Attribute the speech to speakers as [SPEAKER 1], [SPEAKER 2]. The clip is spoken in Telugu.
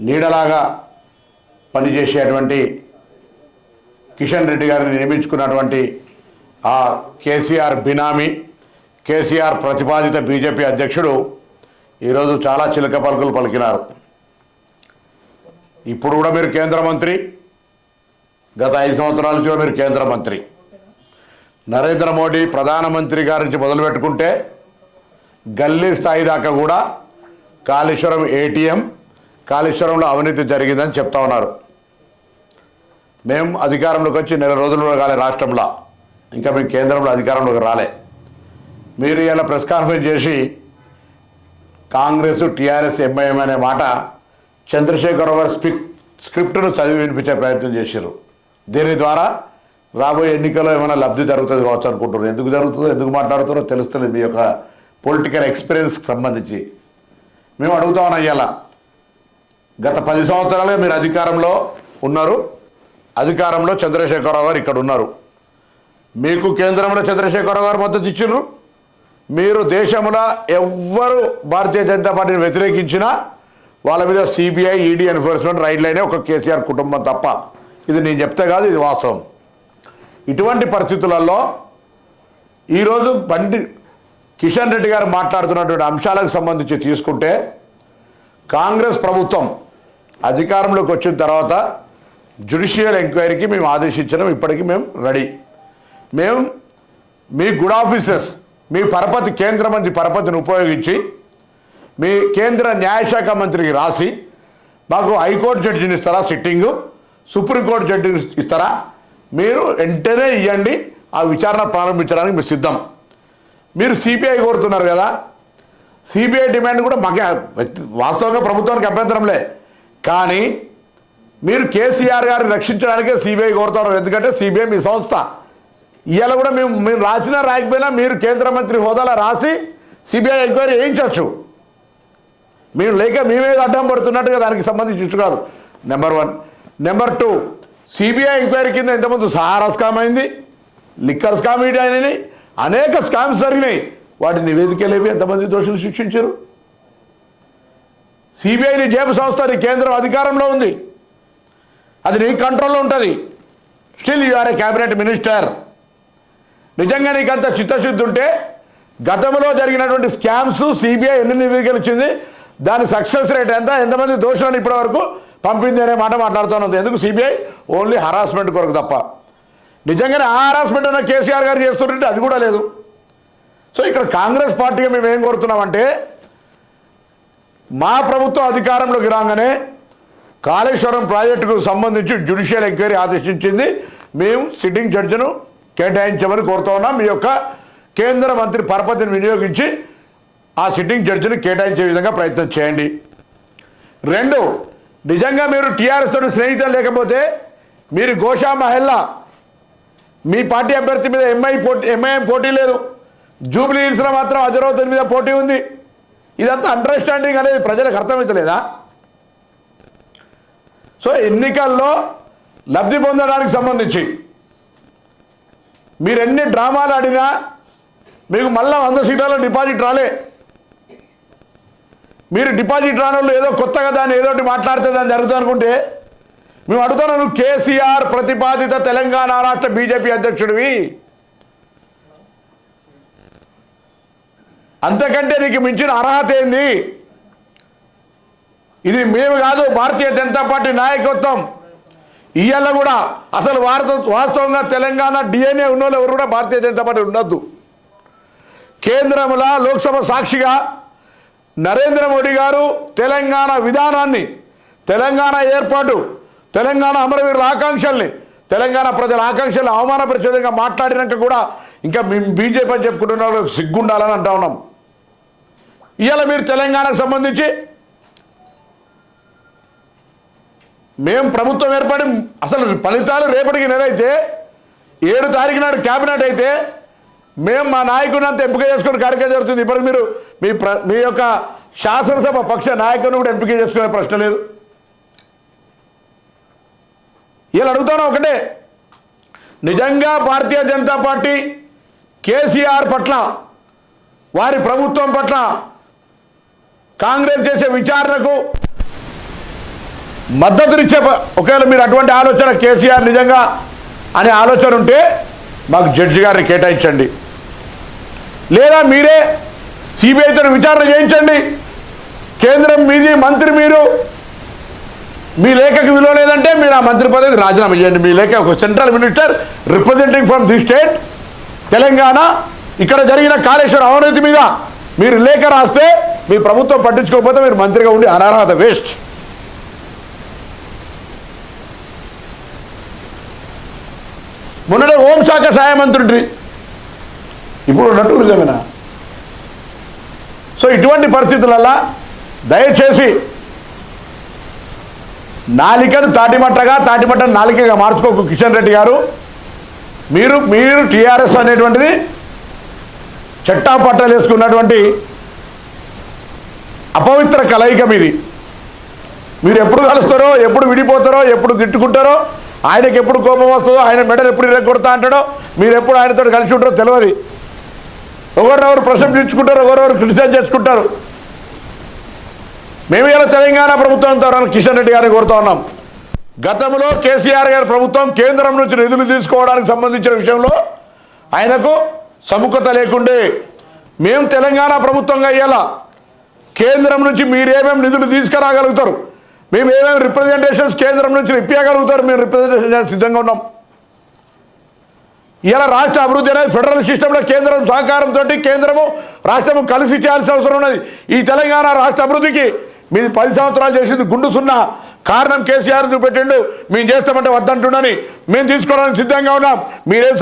[SPEAKER 1] నీడలాగా పనిచేసేటువంటి కిషన్ రెడ్డి గారిని నియమించుకున్నటువంటి ఆ కేసీఆర్ బినామీ, కేసీఆర్ ప్రతిపాదిత బీజేపీ అధ్యక్షుడు ఈరోజు చాలా చిలక పలుకులు పలికినారు. ఇప్పుడు కూడా మీరు కేంద్ర మంత్రి, గత 5 సంవత్సరాల నుంచి మీరు కేంద్ర మంత్రి. నరేంద్ర మోడీ ప్రధానమంత్రి గారి నుంచి మొదలుపెట్టుకుంటే గల్లీ స్థాయి దాకా కూడా కాళేశ్వరం ఏటీఎం, కాళేశ్వరంలో అవినీతి జరిగిందని చెప్తా ఉన్నారు. మేము అధికారంలోకి వచ్చి 1 నెల రోజులు కాలే రాష్ట్రంలో, ఇంకా మేము కేంద్రంలో అధికారంలోకి రాలే. మీరు ఇలా ప్రెస్ కాన్ఫరెన్స్ చేసి కాంగ్రెస్, టీఆర్ఎస్, ఎంఐఎం అనే మాట చంద్రశేఖరరావు గారు స్క్రిప్ట్ను చదివి వినిపించే ప్రయత్నం చేశారు. దీని ద్వారా రాబోయే ఎన్నికల్లో ఏమైనా లబ్ధి జరుగుతుంది కావచ్చు అనుకుంటున్నారు. ఎందుకు జరుగుతుందో, ఎందుకు మాట్లాడుతారో తెలుస్తుంది. మీ యొక్క పొలిటికల్ ఎక్స్పీరియన్స్కి సంబంధించి మేము అడుగుతా ఉన్నాం. ఇవాళ గత 10 సంవత్సరాలుగా మీరు అధికారంలో ఉన్నారు. అధికారంలో చంద్రశేఖరరావు గారు ఇక్కడ ఉన్నారు. మీకు కేంద్రంలో చంద్రశేఖరరావు గారు మద్దతు ఇచ్చిండ్రు. మీరు దేశంలో ఎవ్వరు భారతీయ జనతా పార్టీని వ్యతిరేకించినా వాళ్ళ మీద సిబిఐ, ఈడీ ఎన్ఫోర్స్మెంట్ రైడ్ లైనే ఒక కేసీఆర్ కుటుంబం తప్ప. ఇది నేను చెప్తే కాదు, ఇది వాస్తవం. ఇటువంటి పరిస్థితులలో ఈరోజు కిషన్ రెడ్డి గారు మాట్లాడుతున్నటువంటి అంశాలకు సంబంధించి తీసుకుంటే, కాంగ్రెస్ ప్రభుత్వం అధికారంలోకి వచ్చిన తర్వాత జ్యుడిషియల్ ఎంక్వైరీకి మేము ఆదేశించడం ఇప్పటికీ మేము రెడీ. మేము మీ గుడ్ ఆఫీసర్స్, మీ పరపతి, కేంద్ర మంత్రి పరపతిని ఉపయోగించి మీ కేంద్ర న్యాయశాఖ మంత్రికి రాసి మాకు హైకోర్టు జడ్జిని ఇస్తారా, సిట్టింగు సుప్రీంకోర్టు జడ్జిని ఇస్తారా, మీరు వెంటనే ఇవ్వండి, ఆ విచారణ ప్రారంభించడానికి మీరు సిద్ధం. మీరు సిబిఐ కోరుతున్నారు కదా, సిబిఐ డిమాండ్ కూడా మాకే వాస్తవంగా ప్రభుత్వానికి అభ్యంతరంలే. కానీ మీరు కేసీఆర్ గారిని రక్షించడానికే సిబిఐ కోరుతున్నారు. ఎందుకంటే సిబిఐ మీ సంస్థ. ఇవాళ కూడా మీరు రాసినా రాయకపోయినా మీరు కేంద్ర మంత్రి హోదాలో రాసి సిబిఐ ఎంక్వైరీ వేయించవచ్చు. మీరు లేక మేమే అడ్డం పడుతున్నట్టుగా దానికి సంబంధించి ఇచ్చు కాదు. నెంబర్ 1. నెంబర్ 2, సిబిఐ ఎంక్వైరీ కింద ఎంతమంది సహారా స్కామ్ అయింది, లిక్కర్ స్కామ్ అయినాయి, అనేక స్కామ్స్ జరిగినాయి. వాటి నివేదికలేవి, ఎంతమంది దోషులు శిక్షించారు. సిబిఐని జేబు సంస్థ, నీ కేంద్రం అధికారంలో ఉంది, అది నీ కంట్రోల్లో ఉంటుంది. Still you are a cabinet minister. నిజంగా నీకంత చిత్తశుద్ధి ఉంటే గతంలో జరిగినటువంటి స్కామ్స్ సిబిఐ ఎన్ని నివేదికలు ఇచ్చింది, దాని సక్సెస్ రేట్ ఎంత, ఎంతమంది దోషులను ఇప్పటి వరకు పంపింది అనే మాట మాట్లాడుతున్నది. ఎందుకు సిబిఐ ఓన్లీ హరాస్మెంట్ కొరకు తప్ప. నిజంగానే ఆ హరాస్మెంట్ ఉన్న కేసీఆర్ గారు చేస్తుంటే అది కూడా లేదు. సో ఇక్కడ కాంగ్రెస్ పార్టీగా మేము ఏం కోరుతున్నామంటే, మా ప్రభుత్వం అధికారంలోకి రాగానే కాళేశ్వరం ప్రాజెక్టుకు సంబంధించి జ్యుడిషియల్ ఎంక్వైరీ ఆదేశించింది. మేము సిట్టింగ్ జడ్జిను కేటాయించమని కోరుతా ఉన్నాం. మీ యొక్క కేంద్ర మంత్రి పరపతిని వినియోగించి ఆ సిట్టింగ్ జడ్జిని కేటాయించే విధంగా ప్రయత్నం చేయండి. 2, నిజంగా మీరు టీఆర్ఎస్ తోటి స్నేహితులు లేకపోతే మీరు గోషా మహల్లా మీ పార్టీ అభ్యర్థి మీద ఎంఐఎం పోటీ లేదు, జూబ్లీ హిల్స్లో మాత్రం అజరుద్దీన్ మీద పోటీ ఉంది. ఇదంతా అండర్స్టాండింగ్ అనేది ప్రజలకు అర్థమవుతలేదా? సో ఎన్నికల్లో లబ్ధి పొందడానికి సంబంధించి మీరు ఎన్ని డ్రామాలు ఆడినా మీకు మళ్ళా 100 సీట్లలో డిపాజిట్ రాలే. మీరు డిపాజిట్ రాని వాళ్ళు ఏదో కొత్తగా దాన్ని ఏదోటి మాట్లాడితే దాన్ని జరుగుతుంది అనుకుంటే మేము అడుగుతున్నాం, నువ్వు కేసీఆర్ ప్రతిపాదిత తెలంగాణ రాష్ట్ర బీజేపీ అధ్యక్షుడివి, అంతకంటే నీకు మించిన అర్హత ఏంది? ఇది మేము కాదు, భారతీయ జనతా పార్టీ నాయకత్వం. ఇవాళ కూడా అసలు వాస్తవంగా తెలంగాణ డిఎన్ఏ ఉన్న వాళ్ళు ఎవరు కూడా భారతీయ జనతా పార్టీ ఉండొద్దు. కేంద్రంలో లోక్సభ సాక్షిగా నరేంద్ర మోడీ గారు తెలంగాణ విధానాన్ని, తెలంగాణ ఏర్పాటు, తెలంగాణ అమరవీరుల ఆకాంక్షల్ని, తెలంగాణ ప్రజల ఆకాంక్షల్ని అవమానపరిచే విధంగా మాట్లాడినాక కూడా ఇంకా మేము బీజేపీ అని చెప్పుకుంటున్న వాళ్ళకి సిగ్గుండాలని అంటా ఉన్నాం. ఇవాళ మీరు తెలంగాణకు సంబంధించి మేము ప్రభుత్వం ఏర్పడి అసలు ఫలితాలు రేపటికి నెలైతే 7 తారీఖు నాడు క్యాబినెట్ అయితే మేము మా నాయకుడిని అంతా ఎంపిక చేసుకునే కార్యక్రమం జరుగుతుంది. ఇప్పటికి మీరు మీ యొక్క శాసనసభ పక్ష నాయకుని కూడా ఎంపిక చేసుకునే ప్రశ్న లేదు. ఇలా అడుగుతాను ఒకటే, నిజంగా భారతీయ జనతా పార్టీ కేసీఆర్ పట్ల, వారి ప్రభుత్వం పట్ల కాంగ్రెస్ చేసే విచారణకు మద్దతునిచ్చే ఒకవేళ మీరు అటువంటి ఆలోచన కేసీఆర్ నిజంగా అనే ఆలోచన ఉంటే మాకు జడ్జి గారిని కేటాయించండి, లేదా మీరే సిబిఐతో విచారణ చేయించండి. కేంద్రం మీది, మంత్రి మీరు, మీ లేఖకి విలువ లేదంటే మీరు ఆ మంత్రి పదవికి రాజీనామా చేయండి. మీ లేఖ ఒక central minister representing from the state Telangana ఇక్కడ జరిగిన కాళేశ్వరం అవినీతి మీద మీరు లేఖ రాస్తే మీ ప్రభుత్వం పట్టించుకోకపోతే మీరు మంత్రిగా ఉండి అనర్హత వేస్ట్. మొన్ననే హోంశాఖ సహాయ మంత్రి ఇప్పుడు ఉన్నట్టు నిజమేనా? సో ఇటువంటి పరిస్థితులల్లో దయచేసి నాలికను తాటిమట్టను నాలికగా మార్చుకోకు కిషన్ రెడ్డి గారు. మీరు టీఆర్ఎస్ అనేటువంటిది చట్టాపట్టాలు వేసుకున్నటువంటి అపవిత్ర కలయిక మీది. మీరు ఎప్పుడు కలుస్తారో, ఎప్పుడు విడిపోతారో, ఎప్పుడు తిట్టుకుంటారో, ఆయనకి ఎప్పుడు కోపం వస్తుందో, ఆయన మెడలు ఎప్పుడు ఇరగొడతా అంటాడో, మీరు ఎప్పుడు ఆయనతో కలిసి ఉంటారో తెలియదు. ఎవరినెవరు ప్రశంసించుకుంటారు, ఎవరెవరు క్రిటిసైజ్ చేసుకుంటారు. మేము ఇలా తెలంగాణ ప్రభుత్వంతో కిషన్ రెడ్డి గారిని కోరుతా ఉన్నాం. గతంలో కేసీఆర్ గారి ప్రభుత్వం కేంద్రం నుంచి నిధులు తీసుకోవడానికి సంబంధించిన విషయంలో ఆయనకు సముఖత లేకుండే మేము తెలంగాణ ప్రభుత్వంగా అయ్యేలా కేంద్రం నుంచి మీరేమేమి నిధులు తీసుకురాగలుగుతారు, మేము ఏమేమి రిప్రజెంటేషన్స్ కేంద్రం నుంచి ఇప్పించగలుగుతారు, మేము రిప్రజెంటేషన్ చేయడానికి సిద్ధంగా ఉన్నాం. ఇలా రాష్ట్ర అభివృద్ధి అనేది ఫెడరల్ సిస్టంలో కేంద్రం సహకారంతో కేంద్రము రాష్ట్రము కలిసి చేయాల్సిన అవసరం ఉన్నది. ఈ తెలంగాణ రాష్ట్ర అభివృద్ధికి మీది 10 సంవత్సరాలు చేసింది గుండు సున్నా. కారణం కేసీఆర్ చూపెట్టిండు, మేము చేస్తామంటే వద్దంటుండని మేము తీసుకోవడానికి సిద్ధంగా ఉన్నాం. మీరేం